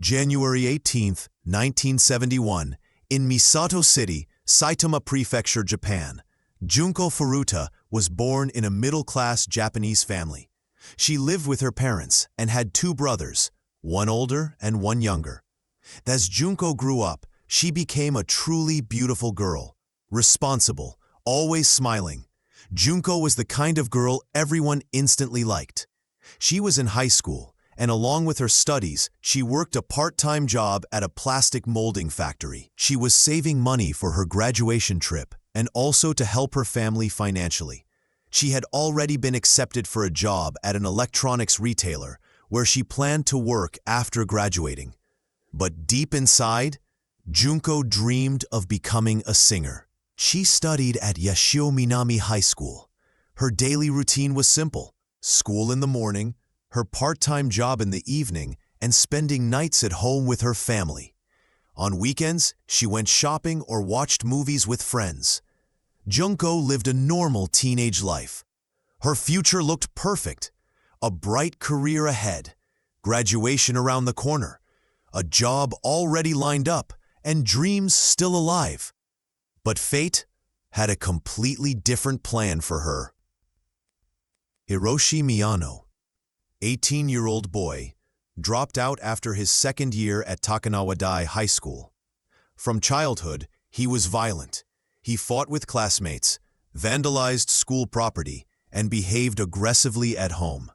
January 18, 1971, in Misato City, Saitama Prefecture, Japan, Junko Furuta was born in a middle-class Japanese family. She lived with her parents and had two brothers, one older and one younger. As Junko grew up, she became a truly beautiful girl, responsible, always smiling. Junko was the kind of girl everyone instantly liked. She was in high school, and along with her studies, she worked a part-time job at a plastic molding factory. She was saving money for her graduation trip and also to help her family financially. She had already been accepted for a job at an electronics retailer where she planned to work after graduating. But deep inside, Junko dreamed of becoming a singer. She studied at Yashio Minami High School. Her daily routine was simple: school in the morning, her part-time job in the evening, and spending nights at home with her family. On weekends, she went shopping or watched movies with friends. Junko lived a normal teenage life. Her future looked perfect: a bright career ahead, graduation around the corner, a job already lined up, and dreams still alive. But fate had a completely different plan for her. Hiroshi Miyano, 18-year-old boy, dropped out after his second year at Takanawa-dai High School. From childhood, he was violent. He fought with classmates, vandalized school property, and behaved aggressively at home.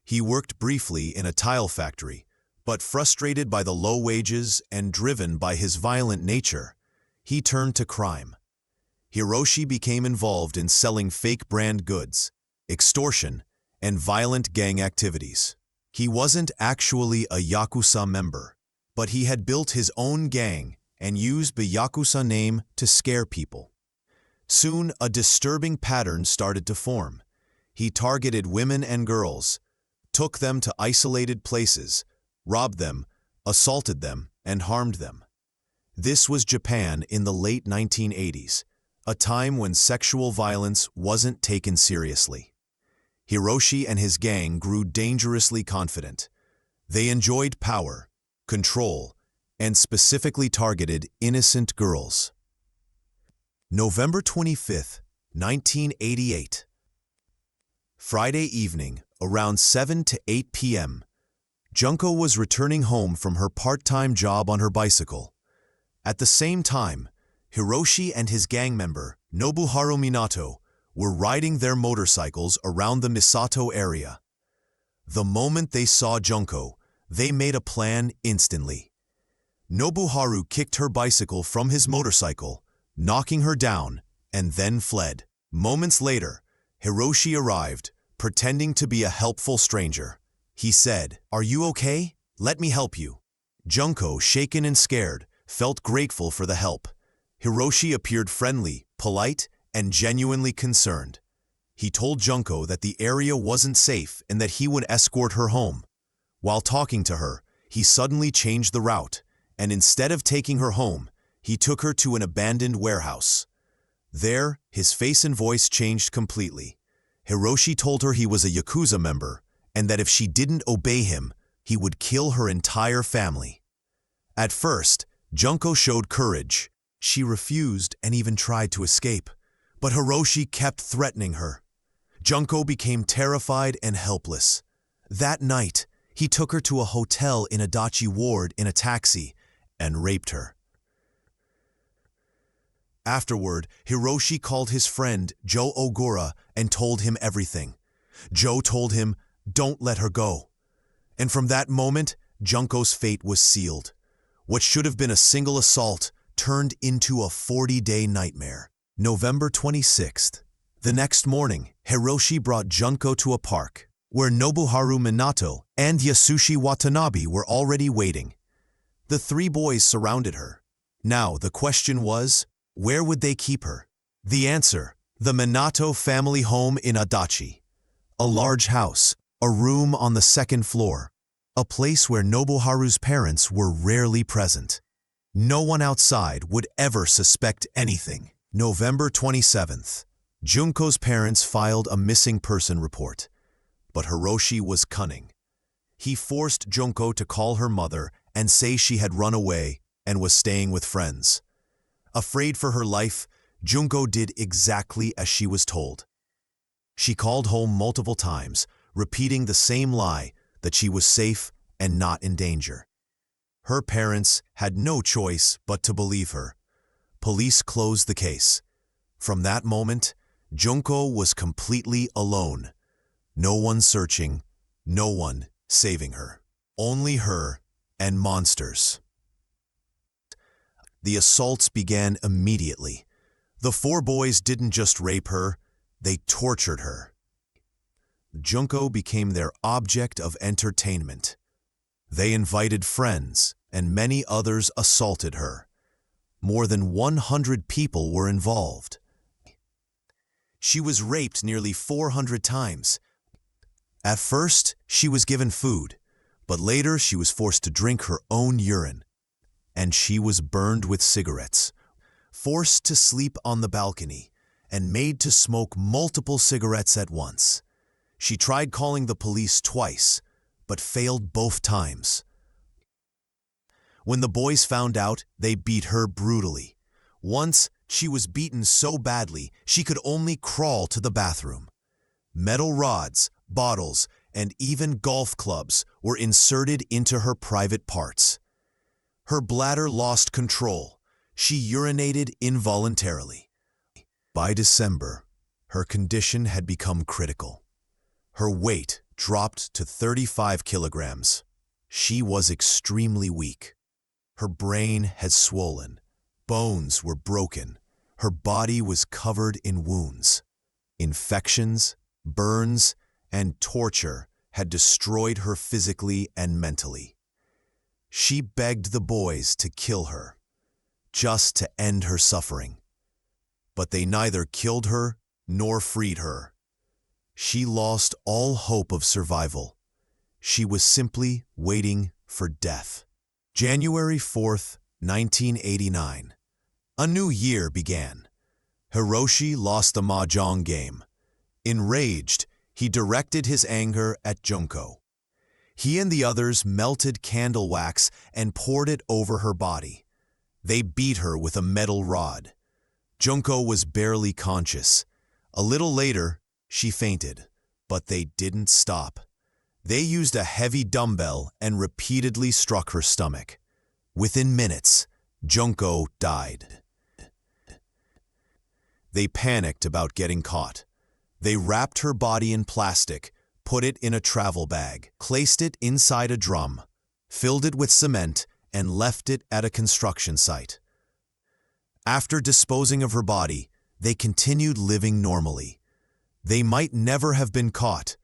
He worked briefly in a tile factory, but frustrated by the low wages and driven by his violent nature, he turned to crime. Hiroshi became involved in selling fake brand goods, extortion, and violent gang activities. He wasn't actually a Yakuza member, but he had built his own gang and used the Yakuza name to scare people. Soon, a disturbing pattern started to form. He targeted women and girls, took them to isolated places, robbed them, assaulted them, and harmed them. This was Japan in the late 1980s, a time when sexual violence wasn't taken seriously. Hiroshi and his gang grew dangerously confident. They enjoyed power, control, and specifically targeted innocent girls. November 25, 1988. Friday evening, around 7 to 8 p.m., Junko was returning home from her part-time job on her bicycle. At the same time, Hiroshi and his gang member, Nobuharu Minato, were riding their motorcycles around the Misato area. The moment they saw Junko, they made a plan instantly. Nobuharu kicked her bicycle from his motorcycle, knocking her down, and then fled. Moments later, Hiroshi arrived, pretending to be a helpful stranger. He said, "Are you okay? Let me help you." Junko, shaken and scared, felt grateful for the help. Hiroshi appeared friendly, polite, and genuinely concerned. He told Junko that the area wasn't safe and that he would escort her home. While talking to her, he suddenly changed the route, and instead of taking her home, he took her to an abandoned warehouse. There, his face and voice changed completely. Hiroshi told her he was a Yakuza member, and that if she didn't obey him, he would kill her entire family. At first, Junko showed courage. She refused and even tried to escape, but Hiroshi kept threatening her. Junko became terrified and helpless. That night, he took her to a hotel in Adachi Ward in a taxi and raped her. Afterward, Hiroshi called his friend Joe Ogura and told him everything. Joe told him, "Don't let her go." And from that moment, Junko's fate was sealed. What should have been a single assault turned into a 40-day nightmare. November 26th. The next morning, Hiroshi brought Junko to a park, where Nobuharu Minato and Yasushi Watanabe were already waiting. The three boys surrounded her. Now the question was, where would they keep her? The answer: the Minato family home in Adachi. A large house, a room on the second floor, a place where Nobuharu's parents were rarely present. No one outside would ever suspect anything. November 27th. Junko's parents filed a missing person report. But Hiroshi was cunning. He forced Junko to call her mother and say she had run away and was staying with friends. Afraid for her life, Junko did exactly as she was told. She called home multiple times, repeating the same lie that she was safe and not in danger. Her parents had no choice but to believe her. Police closed the case. From that moment, Junko was completely alone. No one searching, no one saving her. Only her and monsters. The assaults began immediately. The four boys didn't just rape her, they tortured her. Junko became their object of entertainment. They invited friends, and many others assaulted her. More than 100 people were involved. She was raped nearly 400 times. At first, she was given food, but later she was forced to drink her own urine. And she was burned with cigarettes, forced to sleep on the balcony, and made to smoke multiple cigarettes at once. She tried calling the police twice, but failed both times. When the boys found out, they beat her brutally. Once, she was beaten so badly she could only crawl to the bathroom. Metal rods, bottles, and even golf clubs were inserted into her private parts. Her bladder lost control. She urinated involuntarily. By December, her condition had become critical. Her weight dropped to 35 kilograms. She was extremely weak. Her brain had swollen. Bones were broken. Her body was covered in wounds. Infections, burns, and torture had destroyed her physically and mentally. She begged the boys to kill her, just to end her suffering. But they neither killed her nor freed her. She lost all hope of survival. She was simply waiting for death. January 4th, 1989. A new year began. Hiroshi lost the mahjong game. Enraged, he directed his anger at Junko. He and the others melted candle wax and poured it over her body. They beat her with a metal rod. Junko was barely conscious. A little later, she fainted, but they didn't stop. They used a heavy dumbbell and repeatedly struck her stomach. Within minutes, Junko died. They panicked about getting caught. They wrapped her body in plastic, put it in a travel bag, placed it inside a drum, filled it with cement, and left it at a construction site. After disposing of her body, they continued living normally. They might never have been caught,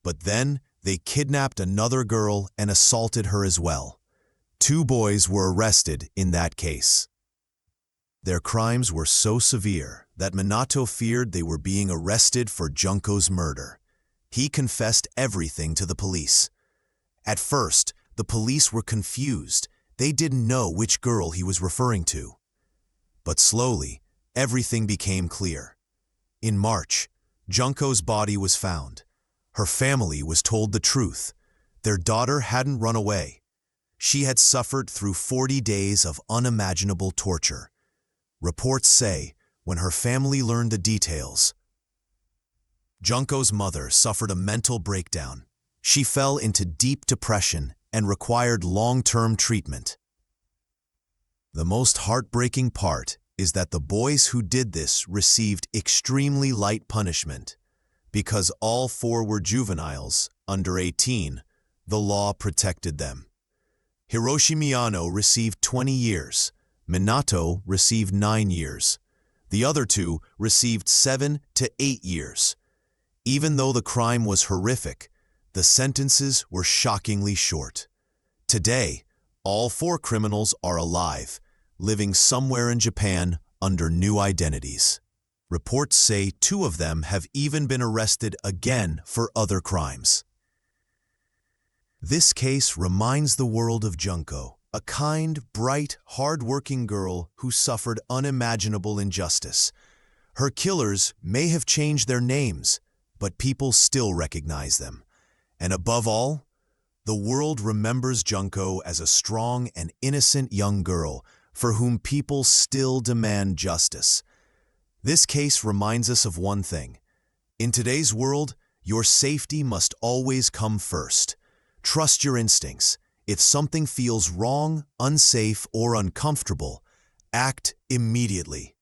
but then they kidnapped another girl and assaulted her as well. 2 boys were arrested in that case. Their crimes were so severe that Minato feared they were being arrested for Junko's murder. He confessed everything to the police. At first, the police were confused. They didn't know which girl he was referring to. But slowly, everything became clear. In March, Junko's body was found. Her family was told the truth. Their daughter hadn't run away. She had suffered through 40 days of unimaginable torture. Reports say, when her family learned the details, Junko's mother suffered a mental breakdown. She fell into deep depression and required long-term treatment. The most heartbreaking part is that the boys who did this received extremely light punishment. Because all 4 were juveniles, under 18, the law protected them. Hiroshi Miyano received 20 years. Minato received 9 years. The other 2 received 7 to 8 years. Even though the crime was horrific, the sentences were shockingly short. Today, all 4 criminals are alive, living somewhere in Japan under new identities. Reports say 2 of them have even been arrested again for other crimes. This case reminds the world of Junko, a kind, bright, hard-working girl who suffered unimaginable injustice. Her killers may have changed their names, but people still recognize them. And above all, The world remembers Junko as a strong and innocent young girl for whom people still demand justice. This case reminds us of one thing. In today's world, your safety must always come first. Trust your instincts. If something feels wrong, unsafe, or uncomfortable, act immediately.